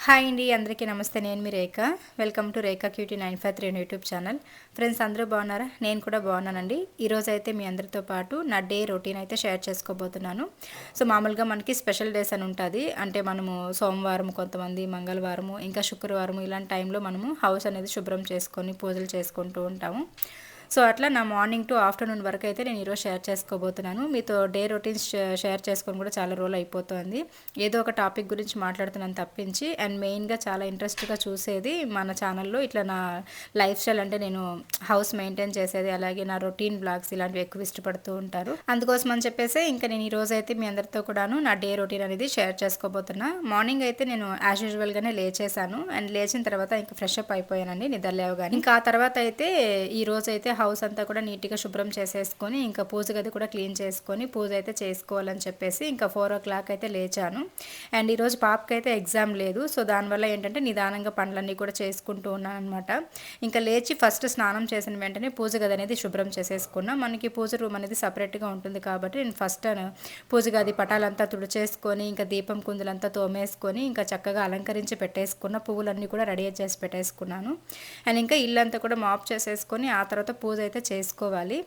Hi అండి, అందరికీ నమస్తే. నేను మీ Rekha. Welcome to Rekha cutie 953 YouTube channel. Friends, అందరూ బాగున్నారా? నేను కూడా బాగున్నానండి. ఈరోజు అయితే మీ అందరితో పాటు నా డే రొటీన్ అయితే షేర్ చేసుకోబోతున్నాను. సో మామూలుగా మనకి స్పెషల్ డేస్ అని ఉంటుంది. అంటే మనము సోమవారం, కొంతమంది మంగళవారము, ఇంకా శుక్రవారం ఇలాంటి టైంలో మనము హౌస్ అనేది శుభ్రం చేసుకొని పూజలు చేసుకుంటూ ఉంటాము. సో అట్లా నా మార్నింగ్ టు ఆఫ్టర్నూన్ వరకు అయితే నేను ఈరోజు షేర్ చేసుకోబోతున్నాను. మీతో డే రొటీన్స్ షేర్ చేసుకొని కూడా చాలా రోజులు అయిపోతుంది. ఏదో ఒక టాపిక్ గురించి మాట్లాడుతున్నాను తప్పించి, అండ్ మెయిన్గా చాలా ఇంట్రెస్ట్గా చూసేది మన ఛానల్లో ఇట్లా నా లైఫ్ స్టైల్, అంటే నేను హౌస్ మెయింటైన్ చేసేది, అలాగే నా రొటీన్ బ్లాగ్స్ ఇలాంటివి ఎక్కువ ఇష్టపడుతూ ఉంటారు. అందుకోసం అని చెప్పేసి ఇంకా నేను ఈరోజు అయితే మీ అందరితో కూడాను నా డే రొటీన్ అనేది షేర్ చేసుకోబోతున్నా. మార్నింగ్ అయితే నేను యాజ్ యూజువల్గానే లేచేసాను. అండ్ లేచిన తర్వాత ఇంకా ఫ్రెష్ అప్ అయిపోయానండి నిద్ర లేవగానే. ఇంకా ఆ తర్వాత అయితే ఈ రోజు అయితే హౌస్ అంతా కూడా నీట్గా శుభ్రం చేసేసుకొని ఇంకా పూజ గది కూడా క్లీన్ చేసుకొని పూజ అయితే చేసుకోవాలని చెప్పేసి ఇంకా 4 o'clock అయితే లేచాను. అండ్ ఈరోజు పాపకి అయితే ఎగ్జామ్ లేదు. సో దానివల్ల ఏంటంటే నిదానంగా పనులన్నీ కూడా చేసుకుంటూ ఉన్నాను అనమాట. ఇంకా లేచి ఫస్ట్ స్నానం చేసిన వెంటనే పూజ గది అనేది శుభ్రం చేసేసుకున్నా. మనకి పూజ రూమ్ అనేది సపరేట్గా ఉంటుంది కాబట్టి నేను ఫస్ట్ పూజ గది పటాలంతా తుడిచేసుకొని ఇంకా దీపం కుందులంతా తోమేసుకొని ఇంకా చక్కగా అలంకరించి పెట్టేసుకున్న, పువ్వులన్నీ కూడా రెడీ చేసి పెట్టేసుకున్నాను. అండ్ ఇంకా ఇల్లంతా కూడా మాప్ చేసేసుకొని ఆ తర్వాత పూజ అయితే చేసుకోవాలి.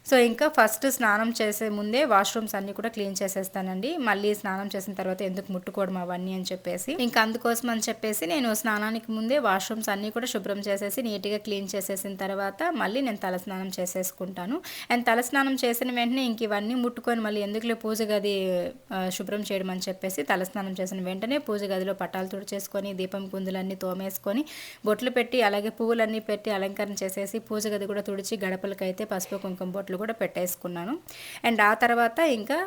సో ఇంకా ఫస్ట్ స్నానం చేసే ముందే వాష్రూమ్స్ అన్నీ కూడా క్లీన్ చేసేస్తానండి. మళ్ళీ స్నానం చేసిన తర్వాత ఎందుకు ముట్టుకోవడం అవన్నీ అని చెప్పేసి, ఇంకా అందుకోసం అని చెప్పేసి నేను స్నానానికి ముందే వాష్రూమ్స్ అన్నీ కూడా శుభ్రం చేసేసి నీట్గా క్లీన్ చేసేసిన తర్వాత మళ్ళీ నేను తలస్నానం చేసేసుకుంటాను. అండ్ తలస్నానం చేసిన వెంటనే ఇంక ఇవన్నీ ముట్టుకొని మళ్ళీ ఎందుకులే పూజ గది శుభ్రం చేయడం అని చెప్పేసి తలస్నానం చేసిన వెంటనే పూజ గదిలో పటాలు తుడిచేసుకొని దీపం కుందులన్నీ తోమేసుకొని బొట్లు పెట్టి అలాగే పువ్వులన్నీ పెట్టి అలంకరణ చేసేసి పూజ గది కూడా తుడిచి గడపలకైతే పసుపు కుంకుమ బొట్లు కూడా పెట్టేసుకున్నాను. అండ్ ఆ తర్వాత ఇంకా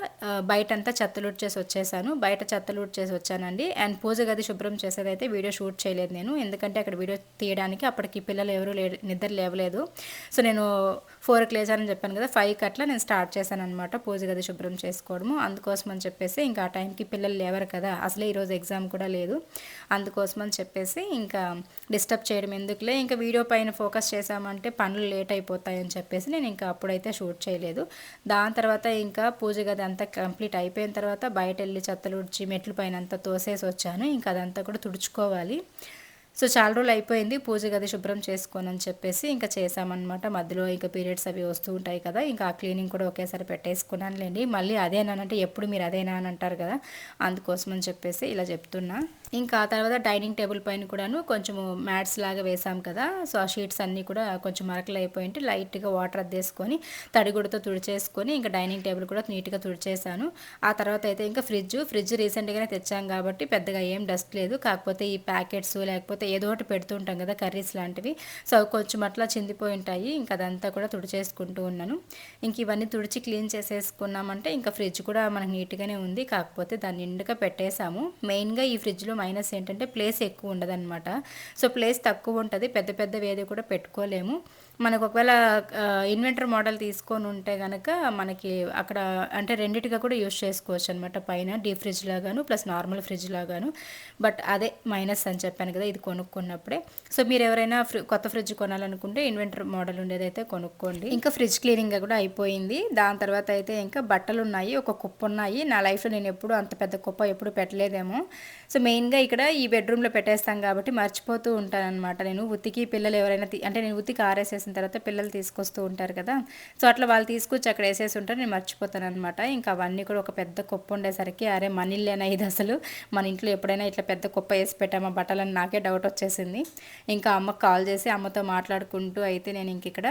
బయటంతా చెత్తలూడ్ చేసి వచ్చేసాను. బయట చెత్తలూడ్ చేసి వచ్చానండి. అండ్ పూజ గది శుభ్రం చేసేదైతే వీడియో షూట్ చేయలేదు నేను, ఎందుకంటే అక్కడ వీడియో తీయడానికి అప్పటికి పిల్లలు ఎవరు నిద్ర లేవలేదు. సో నేను 4కి లేచానని చెప్పాను కదా, 5కి అట్లా నేను స్టార్ట్ చేశాను అనమాట పూజ గది శుభ్రం చేసుకోవడము. అందుకోసం అని చెప్పేసి ఇంకా ఆ టైంకి పిల్లలు లేవరు కదా, అసలే ఈరోజు ఎగ్జామ్ కూడా లేదు. అందుకోసం అని చెప్పేసి ఇంకా డిస్టర్బ్ చేయడం ఎందుకులే, ఇంకా వీడియో పైన ఫోకస్ చేసామంటే పనులు లేట్ అయిపోతాయని చెప్పేసి నేను ఇంకా అప్పుడైతే షూట్ చేయలేదు. దాని తర్వాత ఇంకా పూజ గది అంతా కంప్లీట్ అయిపోయిన తర్వాత బయట వెళ్ళి చెత్తలు ఉడిచి మెట్లు పైన అంతా తోసేసి వచ్చాను. ఇంకా అదంతా కూడా తుడుచుకోవాలి. సో చాలా రోజులు అయిపోయింది పూజ గది శుభ్రం చేసుకోనని చెప్పేసి ఇంకా చేసామన్నమాట. మధ్యలో ఇంకా పీరియడ్స్ అవి వస్తూ ఉంటాయి కదా, ఇంకా ఆ క్లీనింగ్ కూడా ఒకేసారి పెట్టేసుకున్నానులేండి. మళ్ళీ అదేనానంటే ఎప్పుడు మీరు అదేనా అని అంటారు కదా, అందుకోసం అని చెప్పేసి ఇలా చెప్తున్నా. ఇంకా ఆ తర్వాత డైనింగ్ టేబుల్ పైన కూడాను కొంచెము మ్యాట్స్ లాగా వేసాం కదా, సో ఆ షీట్స్ అన్నీ కూడా కొంచెం మరకలు అయిపోయింటే లైట్గా వాటర్ అద్దేసుకొని తడిగుడితో తుడిచేసుకొని ఇంకా డైనింగ్ టేబుల్ కూడా నీట్గా తుడిచేసాను. ఆ తర్వాత అయితే ఇంకా ఫ్రిడ్జ్ రీసెంట్గానే తెచ్చాం కాబట్టి పెద్దగా ఏం డస్ట్ లేదు. కాకపోతే ఈ ప్యాకెట్స్ లేకపోతే ఏదో ఒకటి పెడుతూ ఉంటాం కదా కర్రీస్ లాంటివి, సో కొంచెం అట్లా చిందిపోయి ఉంటాయి. ఇంకా అదంతా కూడా తుడిచేసుకుంటూ ఉన్నాను. ఇంక ఇవన్నీ తుడిచి క్లీన్ చేసేసుకున్నామంటే ఇంకా ఫ్రిడ్జ్ కూడా మనకు నీట్గానే ఉంది. కాకపోతే దాన్ని నిండుగా పెట్టేసాము. మెయిన్గా ఈ ఫ్రిడ్జ్లో మైనస్ ఏంటంటే ప్లేస్ ఎక్కువ ఉండదన్నమాట. సో ప్లేస్ తక్కువ ఉంటుంది, పెద్ద పెద్దవి ఏది కూడా పెట్టుకోలేము. మనకు ఒకవేళ ఇన్వెంటర్ మోడల్ తీసుకొని ఉంటే కనుక మనకి అక్కడ అంటే రెండిటిగా కూడా యూస్ చేసుకోవచ్చు అనమాట, పైన డీప్ ఫ్రిడ్జ్ లాగాను ప్లస్ నార్మల్ ఫ్రిడ్జ్ లాగాను. బట్ అదే మైనస్ అని చెప్పాను కదా ఇది కొనుక్కున్నప్పుడే. సో మీరు ఎవరైనా కొత్త ఫ్రిడ్జ్ కొనాలనుకుంటే ఇన్వెంటర్ మోడల్ ఉండేదైతే కొనుక్కోండి. ఇంకా ఫ్రిడ్జ్ క్లీనింగ్ కూడా అయిపోయింది. దాని తర్వాత అయితే ఇంకా బట్టలు ఉన్నాయి, ఒక కుప్ప ఉన్నాయి. నా లైఫ్లో నేను ఎప్పుడు అంత పెద్ద కుప్ప ఎప్పుడు పెట్టలేదేమో. సో మెయిన్గా ఇక్కడ ఈ బెడ్రూమ్లో పెట్టేస్తాం కాబట్టి మర్చిపోతూ ఉంటాను అనమాట. నేను ఉతికి పిల్లలు ఎవరైనా అంటే నేను ఉతికి ఆరేసేసిన తర్వాత పిల్లలు తీసుకొస్తూ ఉంటారు కదా, సో అట్లా వాళ్ళు తీసుకొచ్చి అక్కడ వేసేసి ఉంటారు, నేను మర్చిపోతాను అనమాట. ఇంకా అవన్నీ కూడా ఒక పెద్ద కుప్ప ఉండేసరికి అరే మన ఇల్లేనా ఇది, అసలు మన ఇంట్లో ఎప్పుడైనా ఇట్లా పెద్ద కుప్ప వేసి పెట్టామా బట్టలని నాకే డౌట్ వచ్చేసింది. ఇంకా అమ్మకు కాల్ చేసి అమ్మతో మాట్లాడుకుంటూ అయితే నేను ఇంక ఇక్కడ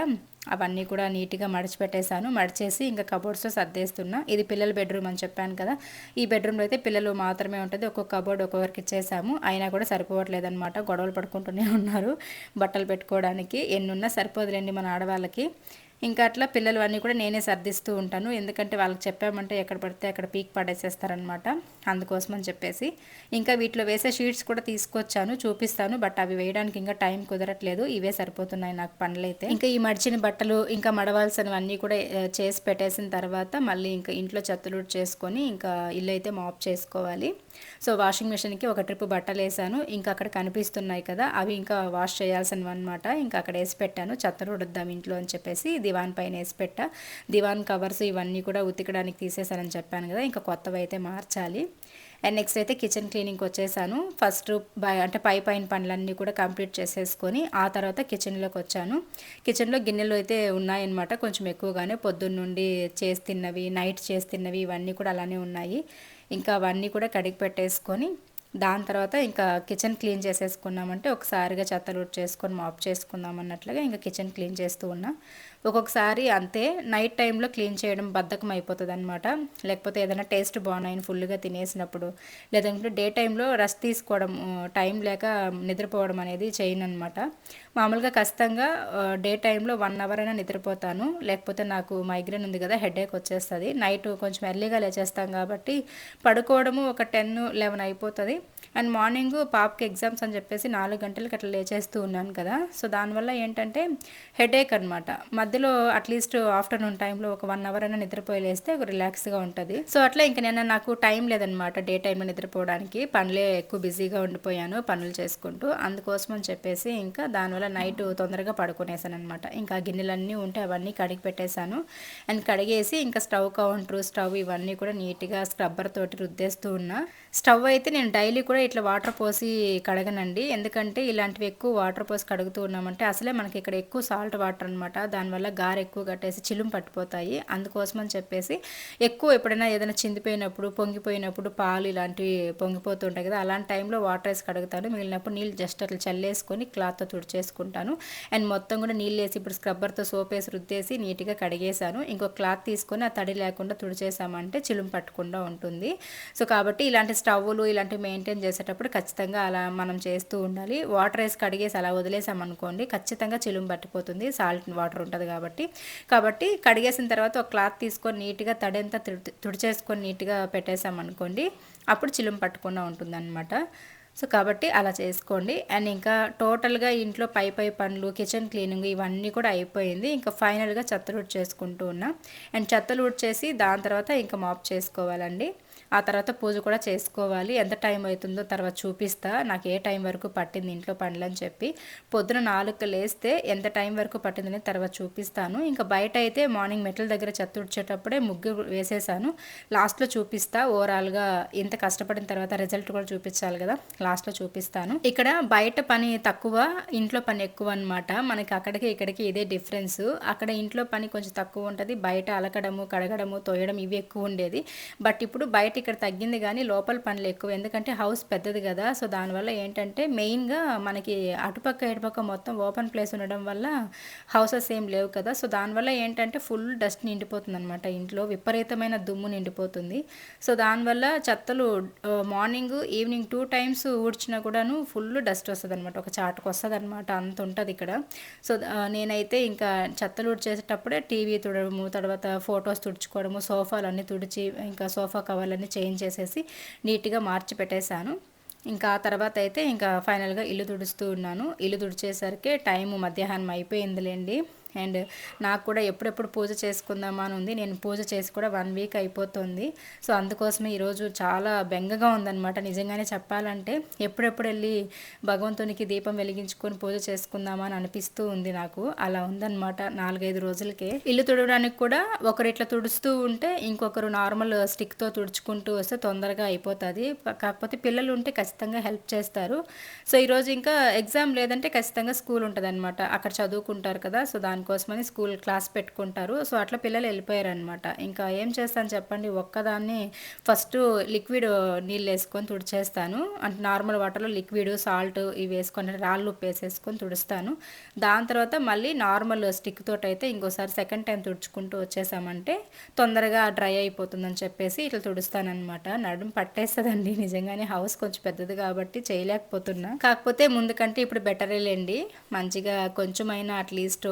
అవన్నీ కూడా నీట్గా మడిచిపెట్టేశాను. మడిచేసి ఇంకా కబోర్డ్స్లో సర్దేస్తున్నా. ఇది పిల్లల బెడ్రూమ్ అని చెప్పాను కదా, ఈ బెడ్రూమ్లో అయితే పిల్లలు మాత్రమే ఉంటుంది. ఒక్కొక్క కబోర్డ్ ఒక్కొక్కరికి ఇచ్చేసాము, అయినా కూడా సరిపోవట్లేదు అనమాట. గొడవలు పడుకుంటూనే ఉన్నారు బట్టలు పెట్టుకోవడానికి. ఎన్నున్నా సరిపోదులేండి మన ఆడవాళ్ళకి. ఇంకా అట్లా పిల్లలు అన్నీ కూడా నేనే సర్దిస్తూ ఉంటాను, ఎందుకంటే వాళ్ళకి చెప్పామంటే ఎక్కడ పడితే అక్కడ పీక్ పడేసేస్తారనమాట. అందుకోసం అని చెప్పేసి ఇంకా వీటిలో వేసే షీట్స్ కూడా తీసుకొచ్చాను, చూపిస్తాను. బట్ అవి వేయడానికి ఇంకా టైం కుదరట్లేదు, ఇవే సరిపోతున్నాయి నాకు పనులైతే. ఇంకా ఈ మడిచిన బట్టలు ఇంకా మడవాల్సినవన్నీ కూడా చేసి పెట్టేసిన తర్వాత మళ్ళీ ఇంకా ఇంట్లో చెత్తలూడ్ చేసుకొని ఇంకా ఇల్లు అయితే మాప్ చేసుకోవాలి. సో వాషింగ్ మిషన్కి ఒక ట్రిప్ బట్టలు వేసాను, ఇంకా అక్కడ కనిపిస్తున్నాయి కదా అవి ఇంకా వాష్ చేయాల్సినవి అనమాట. ఇంకా అక్కడ వేసి పెట్టాను, చెత్తలు ఉడుద్దాం ఇంట్లో అని చెప్పేసి దివాన్ పైన వేసి పెట్టా. దివాన్ కవర్స్ ఇవన్నీ కూడా ఉతికడానికి తీసేసానని చెప్పాను కదా, ఇంకా కొత్తవి అయితే మార్చాలి. అండ్ నెక్స్ట్ అయితే కిచెన్ క్లీనింగ్కి వచ్చేసాను. ఫస్ట్ అంటే పైన పనులన్నీ కూడా కంప్లీట్ చేసేసుకొని ఆ తర్వాత కిచెన్లోకి వచ్చాను. కిచెన్లో గిన్నెలు అయితే ఉన్నాయన్నమాట, కొంచెం ఎక్కువగానే. పొద్దున్న నుండి చేసి తిన్నవి, నైట్ చేసి తిన్నవి ఇవన్నీ కూడా అలానే ఉన్నాయి. ఇంకా అవన్నీ కూడా కడిగి పెట్టేసుకొని దాని తర్వాత ఇంకా కిచెన్ క్లీన్ చేసేసుకున్నామంటే ఒకసారిగా చెత్తలు చేసుకొని మాప్ చేసుకుందాం అన్నట్లుగా ఇంకా కిచెన్ క్లీన్ చేస్తూ ఉన్నా. ఒక్కొక్కసారి అంతే నైట్ టైంలో క్లీన్ చేయడం బద్ధకం అయిపోతుంది అనమాట. లేకపోతే ఏదైనా టేస్ట్ బాగున్నాయని ఫుల్గా తినేసినప్పుడు, లేదంటే డే టైంలో రెస్ట్ తీసుకోవడం టైం లేక నిద్రపోవడం అనేది చేయను అనమాట. మామూలుగా ఖచ్చితంగా డే టైంలో 1 అవర్ అయినా నిద్రపోతాను. లేకపోతే నాకు మైగ్రేన్ ఉంది కదా, హెడేక్ వచ్చేస్తుంది. నైట్ కొంచెం ఎర్లీగా లేచేస్తాం కాబట్టి పడుకోవడము ఒక 10-11 అయిపోతుంది. అండ్ మార్నింగ్ పాపకి ఎగ్జామ్స్ అని చెప్పేసి 4 గంటలకి అట్లా లేచేస్తూ ఉన్నాను కదా. సో దానివల్ల ఏంటంటే హెడేక్ అనమాట. మధ్యలో అట్లీస్ట్ ఆఫ్టర్నూన్ టైంలో ఒక 1 అవర్ అయినా నిద్రపోయి లేస్తే ఒక రిలాక్స్గా ఉంటుంది. సో అట్లా ఇంక నేను నాకు టైం లేదనమాట డే టైంలో నిద్రపోవడానికి. పనులే ఎక్కువ బిజీగా ఉండిపోయాను పనులు చేసుకుంటూ. అందుకోసం అని చెప్పేసి ఇంకా దానివల్ల నైట్ తొందరగా పడుకునేసాను అనమాట. ఇంకా గిన్నెలన్నీ ఉంటే అవన్నీ కడిగి పెట్టేశాను. అండ్ కడిగేసి ఇంకా స్టవ్ కౌంటర్, స్టవ్ ఇవన్నీ కూడా నీట్గా స్క్రబ్బర్ తోటి రుద్దేస్తూ ఉన్నా. స్టవ్ అయితే నేను డైలీ కూడా ఇట్లా వాటర్ పోసి కడగనండి. ఎందుకంటే ఇలాంటివి ఎక్కువ వాటర్ పోసి కడుగుతూ ఉన్నామంటే అసలే మనకి ఇక్కడ ఎక్కువ సాల్ట్ వాటర్ అనమాట. దానివల్ల గారు ఎక్కువ కట్టేసి చిలుము పట్టిపోతాయి. అందుకోసం అని చెప్పేసి ఎక్కువ ఎప్పుడైనా ఏదైనా చిందిపోయినప్పుడు, పొంగిపోయినప్పుడు, పాలు ఇలాంటివి పొంగిపోతుంటాయి కదా, అలాంటి టైంలో వాటర్ వేసి కడుగుతాను. మిగిలినప్పుడు నీళ్ళు జస్ట్ అట్లా చల్లేసుకొని క్లాత్తో తుడిచేసుకుంటాను. అండ్ మొత్తం కూడా నీళ్ళు వేసి ఇప్పుడు స్క్రబ్బర్తో సోప్ వేసి రుద్దేసి నీట్గా కడిగేశాను. ఇంకో క్లాత్ తీసుకొని ఆ తడి లేకుండా తుడిచేసామంటే చిలుము పట్టకుండా ఉంటుంది. సో కాబట్టి ఇలాంటి స్టవ్లు ఇలాంటివి మెయింటైన్ చేసేటప్పుడు ఖచ్చితంగా అలా మనం చేస్తూ ఉండాలి. వాటర్ వేసి కడిగేసి అలా వదిలేసామనుకోండి ఖచ్చితంగా చిలుము పట్టిపోతుంది, సాల్ట్ వాటర్ ఉంటుంది కాబట్టి కడిగేసిన తర్వాత ఒక క్లాత్ తీసుకొని నీట్గా తడంతా తుడిచేసుకొని నీట్గా పెట్టేసామనుకోండి అప్పుడు చిలుము పట్టకుండా ఉంటుందన్నమాట. సో కాబట్టి అలా చేసుకోండి. అండ్ ఇంకా టోటల్గా ఇంట్లో పై పనులు, కిచెన్ క్లీనింగ్ ఇవన్నీ కూడా అయిపోయింది. ఇంకా ఫైనల్గా చెత్తలు చేసుకుంటూ ఉన్నా. అండ్ చెత్తలు చేసి దాని తర్వాత ఇంకా మాప్ చేసుకోవాలండి. ఆ తర్వాత పూజ కూడా చేసుకోవాలి. ఎంత టైం అవుతుందో తర్వాత చూపిస్తా, నాకు ఏ టైం వరకు పట్టింది ఇంట్లో పనులు అని చెప్పి. పొద్దున 4కి లేస్తే ఎంత టైం వరకు పట్టిందని తర్వాత చూపిస్తాను. ఇంకా బయట అయితే మార్నింగ్ మెట్ల దగ్గర చెత్త ఉడ్చేటప్పుడే ముగ్గు వేసేసాను. లాస్ట్లో చూపిస్తా ఓవరాల్గా ఇంత కష్టపడిన తర్వాత రిజల్ట్ కూడా చూపించాలి కదా, లాస్ట్లో చూపిస్తాను. ఇక్కడ బయట పని తక్కువ, ఇంట్లో పని ఎక్కువ అనమాట. మనకి అక్కడికి ఇక్కడికి ఇదే డిఫరెన్స్. అక్కడ ఇంట్లో పని కొంచెం తక్కువ ఉంటుంది, బయట అలకడము, కడగడము, తోయడం ఇవి ఎక్కువ ఉండేది. బట్ ఇప్పుడు బయట ఇక్కడ తగ్గింది కానీ లోపల పనులు ఎక్కువ. ఎందుకంటే హౌస్ పెద్దది కదా. సో దానివల్ల ఏంటంటే మెయిన్గా మనకి అటుపక్క ఇటుపక్క మొత్తం ఓపెన్ ప్లేస్ ఉండడం వల్ల హౌసెస్ ఏం లేవు కదా. సో దానివల్ల ఏంటంటే ఫుల్ డస్ట్ నిండిపోతుంది అనమాట. ఇంట్లో విపరీతమైన దుమ్ము నిండిపోతుంది. సో దానివల్ల చెత్తలు మార్నింగ్ ఈవినింగ్ 2 టైమ్స్ ఊడ్చినా కూడాను ఫుల్ డస్ట్ వస్తుంది అనమాట. ఒక చాటుకు వస్తుంది అనమాట, అంత ఉంటుంది ఇక్కడ. సో నేనైతే ఇంకా చెత్తలు ఊడ్చేసేటప్పుడే టీవీ తుడవడము, తర్వాత ఫొటోస్ తుడుచుకోవడము, సోఫాలు అన్నీ తుడిచి ఇంకా సోఫా కవర్లన్నీ చేంజ్ చేసేసి నీట్గా మార్చి పెట్టేశాను. ఇంకా ఆ తర్వాత అయితే ఇంకా ఫైనల్గా ఇల్లు తుడుస్తూ ఉన్నాను. ఇల్లు తుడిచేసరికి టైము మధ్యాహ్నం అయిపోయిందిలేండి. అండ్ నాకు కూడా ఎప్పుడెప్పుడు పూజ చేసుకుందామా అని ఉంది. నేను పూజ చేసి కూడా 1 వీక్ అయిపోతుంది. సో అందుకోసమే ఈరోజు చాలా బెంగగా ఉందన్నమాట. నిజంగానే చెప్పాలంటే ఎప్పుడెప్పుడు వెళ్ళి భగవంతునికి దీపం వెలిగించుకొని పూజ చేసుకుందామా అని అనిపిస్తూ ఉంది నాకు. అలా ఉందన్నమాట 4-5 రోజులకే. ఇల్లు తుడవడానికి కూడా ఒకరు ఇట్లా తుడుస్తూ ఉంటే ఇంకొకరు నార్మల్ స్టిక్తో తుడుచుకుంటూ వస్తే తొందరగా అయిపోతుంది. కాకపోతే పిల్లలు ఉంటే ఖచ్చితంగా హెల్ప్ చేస్తారు. సో ఈరోజు ఇంకా ఎగ్జామ్ లేదంటే ఖచ్చితంగా స్కూల్ ఉంటుంది అనమాట. అక్కడ చదువుకుంటారు కదా. సో దానికోసమని స్కూల్ క్లాస్ పెట్టుకుంటారు. సో అట్లా పిల్లలు వెళ్ళిపోయారనమాట. ఇంకా ఏం చేస్తాను చెప్పండి, ఒక్కదాన్ని ఫస్ట్ లిక్విడ్ నీళ్ళు వేసుకొని తుడిచేస్తాను. అంటే నార్మల్ వాటర్లో లిక్విడ్, సాల్ట్ ఇవి వేసుకొని రాళ్ళు ఉప్పు వేసేసుకొని తుడుస్తాను. దాని తర్వాత మళ్ళీ నార్మల్ స్టిక్ తోటి అయితే ఇంకోసారి సెకండ్ టైం తుడుచుకుంటూ వచ్చేసామంటే తొందరగా డ్రై అయిపోతుందని చెప్పేసి ఇట్లా తుడుస్తానమాట. నడుము పట్టేస్తుందండి నిజంగానే. హౌస్ కొంచెం పెద్దది కాబట్టి చేయలేకపోతున్నా. కాకపోతే ముందు కంటే ఇప్పుడు బెటరేలేండి, మంచిగా కొంచెమైనా అట్లీస్ట్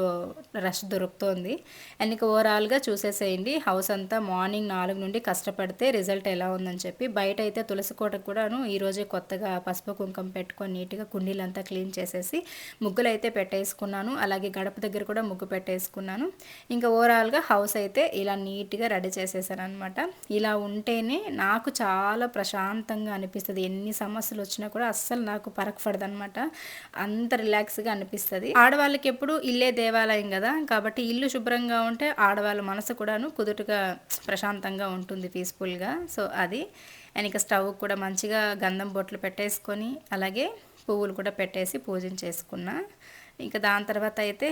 రష్ దొరుకుతుంది. అండ్ ఇక ఓవరాల్గా చూసేసేయండి హౌస్ అంతా. మార్నింగ్ 4 నుండి కష్టపడితే రిజల్ట్ ఎలా ఉందని చెప్పి. బయట అయితే తులసి కోటకు కూడాను ఈరోజే కొత్తగా పసుపు కుంకుమ పెట్టుకొని నీట్గా కుండీలంతా క్లీన్ చేసేసి ముగ్గులు అయితే పెట్టేసుకున్నాను. అలాగే గడప దగ్గర కూడా ముగ్గు పెట్టేసుకున్నాను. ఇంకా ఓవరాల్గా హౌస్ అయితే ఇలా నీట్గా రెడీ చేసేసాను అనమాట. ఇలా ఉంటేనే నాకు చాలా ప్రశాంతంగా అనిపిస్తుంది. ఎన్ని సమస్యలు వచ్చినా కూడా అస్సలు నాకు పరగపడదనమాట. అంత రిలాక్స్గా అనిపిస్తుంది. ఆడవాళ్ళకి ఎప్పుడు ఇల్లే దేవాలయం కదా, కాబట్టి ఇల్లు శుభ్రంగా ఉంటే ఆడవాళ్ళ మనసు కూడాను కుదుటగా ప్రశాంతంగా ఉంటుంది, పీస్ఫుల్గా. సో అది. అండ్ ఇక స్టవ్ కూడా మంచిగా గంధం బొట్లు పెట్టేసుకొని అలాగే పువ్వులు కూడా పెట్టేసి పూజించేసుకున్నా. ఇంకా దాని తర్వాత అయితే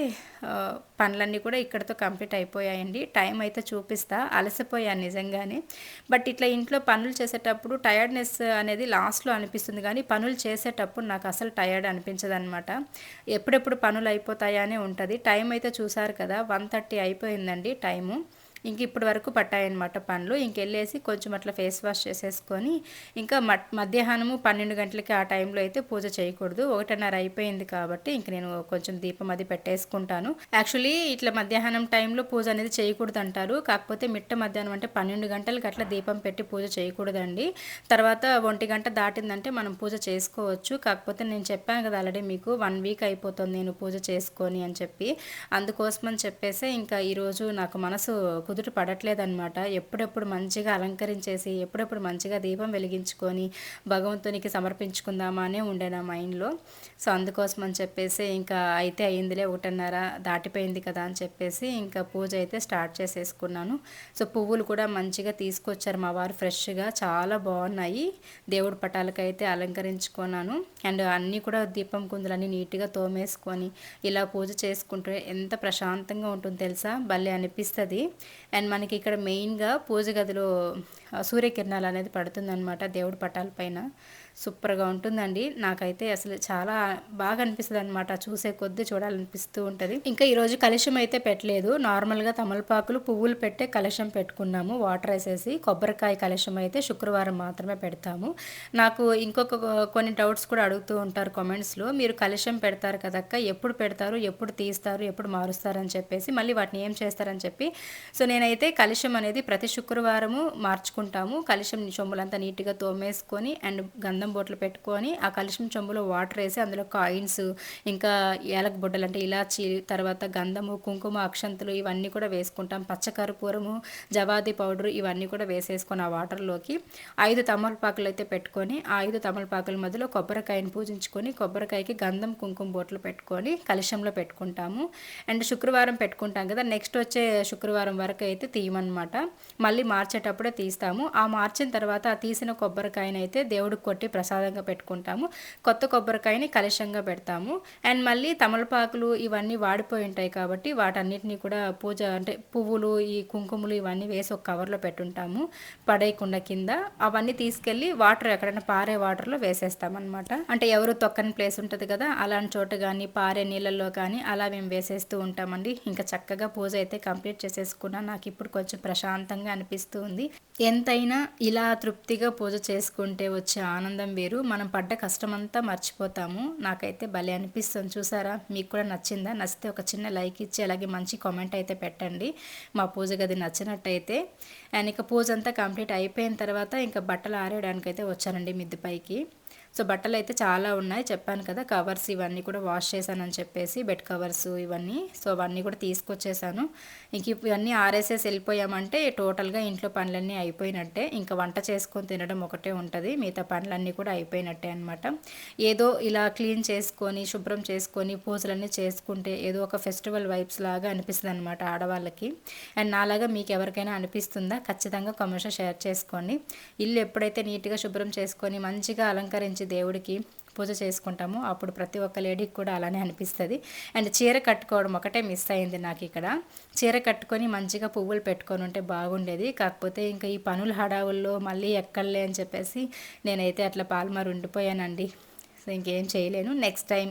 పనులన్నీ కూడా ఇక్కడితో కంప్లీట్ అయిపోయాయండి. టైం అయితే చూపిస్తా, అలసిపోయాను నిజంగానే. బట్ ఇట్లా ఇంట్లో పనులు చేసేటప్పుడు టయర్డ్నెస్ అనేది లాస్ట్లో అనిపిస్తుంది, కానీ పనులు చేసేటప్పుడు నాకు అసలు టయర్డ్ అనిపించదనమాట. ఎప్పుడెప్పుడు పనులు అయిపోతాయా అనే ఉంటుంది. టైం అయితే చూసారు కదా, 1:30 అయిపోయిందండి టైము. ఇంక ఇప్పటి వరకు పట్టాయన్నమాట పనులు. ఇంకెళ్ళేసి కొంచెం అట్లా ఫేస్ వాష్ చేసేసుకొని ఇంకా మధ్యాహ్నము 12 గంటలకి ఆ టైంలో అయితే పూజ చేయకూడదు. 1:30 అయిపోయింది కాబట్టి ఇంక నేను కొంచెం దీపం అది పెట్టేసుకుంటాను. యాక్చువల్లీ ఇట్లా మధ్యాహ్నం టైంలో పూజ అనేది చేయకూడదు అంటారు. కాకపోతే మిట్ట మధ్యాహ్నం అంటే 12 గంటలకి అట్లా దీపం పెట్టి పూజ చేయకూడదండి. తర్వాత 1 గంట దాటిందంటే మనం పూజ చేసుకోవచ్చు. కాకపోతే నేను చెప్పాను కదా ఆల్రెడీ మీకు 1 వీక్ అయిపోతుంది నేను పూజ చేసుకొని అని చెప్పి. అందుకోసమని చెప్పేసి ఇంకా ఈరోజు నాకు మనసు కుదుట పడట్లేదనమాట. ఎప్పుడెప్పుడు మంచిగా అలంకరించేసి ఎప్పుడెప్పుడు మంచిగా దీపం వెలిగించుకొని భగవంతునికి సమర్పించుకుందామా అనే ఉండే నా మైండ్లో. సో అందుకోసం అని చెప్పేసి ఇంకా అయితే అయిందిలే 1:30 దాటిపోయింది కదా అని చెప్పేసి ఇంకా పూజ అయితే స్టార్ట్ చేసేసుకున్నాను. సో పువ్వులు కూడా మంచిగా తీసుకొచ్చారు మా వారు ఫ్రెష్గా, చాలా బాగున్నాయి. దేవుడి పటాలకైతే అలంకరించుకున్నాను. అండ్ అన్నీ కూడా దీపం కుందులన్నీ నీట్గా తోమేసుకొని ఇలా పూజ చేసుకుంటే ఎంత ప్రశాంతంగా ఉంటుంది తెలుసా, భలే అనిపిస్తుంది. అండ్ మనకి ఇక్కడ మెయిన్గా పూజ గదిలో సూర్యకిరణాలు అనేది పడుతుందన్నమాట దేవుడి పటాల పైన. సూపర్గా ఉంటుందండి. నాకైతే అసలు చాలా బాగా అనిపిస్తుంది అనమాట, చూసే కొద్దీ చూడాలనిపిస్తూ ఉంటుంది. ఇంకా ఈరోజు కలశం అయితే పెట్టలేదు, నార్మల్గా తమలపాకులు పువ్వులు పెట్టే కలశం పెట్టుకున్నాము వాటర్ వేసేసి. కొబ్బరికాయ కలశం అయితే శుక్రవారం మాత్రమే పెడతాము. నాకు ఇంకొక కొన్ని డౌట్స్ కూడా అడుగుతూ ఉంటారు కామెంట్స్లో, మీరు కలశం పెడతారు కదక్క, ఎప్పుడు పెడతారు, ఎప్పుడు తీస్తారు, ఎప్పుడు మారుస్తారని చెప్పేసి, మళ్ళీ వాటిని ఏం చేస్తారని చెప్పి. సో నేనైతే కలశం అనేది ప్రతి శుక్రవారము మార్చుకుంటాము. కలశం చెంబులంతా నీట్గా తోమేసుకొని అండ్ గంధం బొట్లు పెట్టుకొని ఆ కలశం చెంబులో వాటర్ వేసి అందులో కాయిన్స్ ఇంకా ఏలక బుడ్డలు అంటే ఇలాచి, తర్వాత గంధము, కుంకుమ, అక్షంతలు ఇవన్నీ కూడా వేసుకుంటాం. పచ్చకర్పూరము, జవాది పౌడర్ ఇవన్నీ కూడా వేసేసుకొని ఆ వాటర్లోకి 5 తమలపాకులు అయితే పెట్టుకొని ఆ 5 తమలపాకుల మధ్యలో కొబ్బరికాయని పూజించుకొని కొబ్బరికాయకి గంధం కుంకుమ బొట్లు పెట్టుకొని కలశంలో పెట్టుకుంటాము. అండ్ శుక్రవారం పెట్టుకుంటాం కదా, నెక్స్ట్ వచ్చే శుక్రవారం వరకు అయితే తీయమన్నమాట. మళ్ళీ మార్చేటప్పుడే తీస్తాము. ఆ మార్చిన తర్వాత ఆ తీసిన కొబ్బరికాయని అయితే దేవుడికి కొట్టి ప్రసాదంగా పెట్టుకుంటాము. కొత్త కొబ్బరికాయని కలశంగా పెడతాము. అండ్ మళ్ళీ తమలపాకులు ఇవన్నీ వాడిపోయి ఉంటాయి కాబట్టి వాటన్నిటిని కూడా పూజ అంటే పువ్వులు ఈ కుంకుమలు ఇవన్నీ వేసి ఒక కవర్లో పెట్టుంటాము పడేయకుండా కింద. అవన్నీ తీసుకెళ్ళి వాటర్ ఎక్కడైనా పారే వాటర్లో వేసేస్తామన్నమాట. అంటే ఎవరు తొక్కని ప్లేస్ ఉంటుంది కదా, అలాంటి చోట కానీ పారే నీళ్ళల్లో కానీ అలా మేము వేసేస్తూ ఉంటామండి. ఇంకా చక్కగా పూజ అయితే కంప్లీట్ చేసేసుకున్నా. నాకు ఇప్పుడు కొంచెం ప్రశాంతంగా అనిపిస్తూ ఉంది. ఎంతైనా ఇలా తృప్తిగా పూజ చేసుకుంటే వచ్చే ఆనందం వేరు. మనం పడ్డ కష్టమంతా మర్చిపోతాము. నాకైతే భలే అనిపిస్తుంది. చూసారా, మీకు కూడా నచ్చిందా? నచ్చితే ఒక చిన్న లైక్ ఇచ్చి అలాగే మంచి కామెంట్ అయితే పెట్టండి మా పూజ గది నచ్చినట్టయితే. అండ్ ఇక పూజ అంతా కంప్లీట్ అయిపోయిన తర్వాత ఇంకా బట్టలు ఆరేయడానికైతే వచ్చానండి మిద్దె పైకి. సో బట్టలు అయితే చాలా ఉన్నాయి, చెప్పాను కదా, కవర్స్ ఇవన్నీ కూడా వాష్ చేశానని చెప్పేసి, బెడ్ కవర్స్ ఇవన్నీ. సో అవన్నీ కూడా తీసుకొచ్చేసాను. ఇంక ఇవన్నీ ఆరేసేసి వెళ్ళిపోయామంటే టోటల్గా ఇంట్లో పనులన్నీ అయిపోయినట్టే. ఇంకా వంట చేసుకొని తినడం ఒకటే ఉంటుంది, మిగతా పనులన్నీ కూడా అయిపోయినట్టే అనమాట. ఏదో ఇలా క్లీన్ చేసుకొని శుభ్రం చేసుకొని పూజలన్నీ చేసుకుంటే ఏదో ఒక ఫెస్టివల్ వైబ్స్ లాగా అనిపిస్తుంది అనమాట ఆడవాళ్ళకి. అండ్ నాలాగా మీకు ఎవరికైనా అనిపిస్తుందా? ఖచ్చితంగా కామెంట్స్లో షేర్ చేసుకోండి. ఇల్లు ఎప్పుడైతే నీట్గా శుభ్రం చేసుకొని మంచిగా అలంకరించి దేవుడికి పూజ చేసుకుంటాము అప్పుడు ప్రతి ఒక్క లేడీకి కూడా అలానే అనిపిస్తుంది. అండ్ చీర కట్టుకోవడం ఒకటే మిస్ అయింది నాకు ఇక్కడ. చీర కట్టుకొని మంచిగా పువ్వులు పెట్టుకొని ఉంటే బాగుండేది. కాకపోతే ఇంకా ఈ పనుల హడావుల్లో మళ్ళీ ఎక్కడలే అని చెప్పేసి నేనైతే అట్లా పాల్మారు ఉండిపోయానండి. సో ఇంకేం చేయలేను. నెక్స్ట్ టైం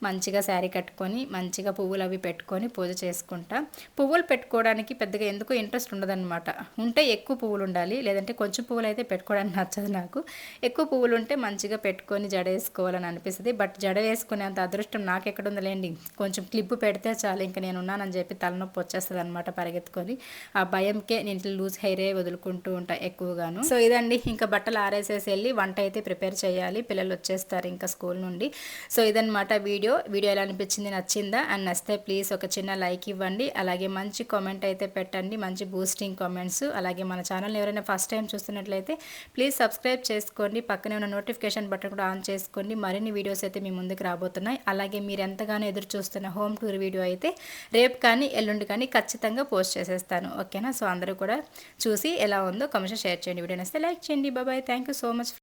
మంచిగా శారీ కట్టుకొని మంచిగా పువ్వులు అవి పెట్టుకొని పూజ చేసుకుంటా. పువ్వులు పెట్టుకోవడానికి పెద్దగా ఎందుకు ఇంట్రెస్ట్ ఉండదన్నమాట. ఉంటే ఎక్కువ పువ్వులు ఉండాలి, లేదంటే కొంచెం పువ్వులు అయితే పెట్టుకోవడానికి నచ్చదు నాకు. ఎక్కువ పువ్వులు ఉంటే మంచిగా పెట్టుకొని జడ వేసుకోవాలని అనిపిస్తుంది. బట్ జడ వేసుకునేంత అదృష్టం నాకు ఎక్కడ ఉందలేండి. కొంచెం క్లిప్పు పెడితే చాలు ఇంకా నేను ఉన్నానని చెప్పి తలనొప్పి వచ్చేస్తుంది అనమాట పరిగెత్తుకొని. ఆ భయంకే నేను లూజ్ హెయిరే వదులుకుంటూ ఉంటా ఎక్కువగాను. సో ఇదండి, ఇంకా బట్టలు ఆరేసేసి వెళ్ళి వంట అయితే ప్రిపేర్ చేయాలి. పిల్లలు వచ్చేస్తారు ఇంకా స్కూల్ నుండి. సో ఇదనమాట వీడియో ఎలా అనిపించింది, నచ్చిందా? అండ్ నచ్చితే ప్లీజ్ ఒక చిన్న లైక్ ఇవ్వండి, అలాగే మంచి కామెంట్ అయితే పెట్టండి, మంచి బూస్టింగ్ కామెంట్స్. అలాగే మన ఛానల్ని ఎవరైనా ఫస్ట్ టైం చూస్తున్నట్లయితే ప్లీజ్ సబ్స్క్రైబ్ చేసుకోండి, పక్కనే ఉన్న నోటిఫికేషన్ బటన్ కూడా ఆన్ చేసుకోండి. మరిన్ని వీడియోస్ అయితే మీ ముందుకు రాబోతున్నాయి. అలాగే మీరు ఎంతగానో ఎదురు చూస్తున్న హోమ్ టూర్ వీడియో అయితే రేపు కానీ ఎల్లుండి కానీ ఖచ్చితంగా పోస్ట్ చేసేస్తాను. ఓకేనా? సో అందరూ కూడా చూసి ఎలా ఉందో కామెంట్స్ షేర్ చేయండి. వీడియో నచ్చితే లైక్ చేయండి. Bye. Thank you so much.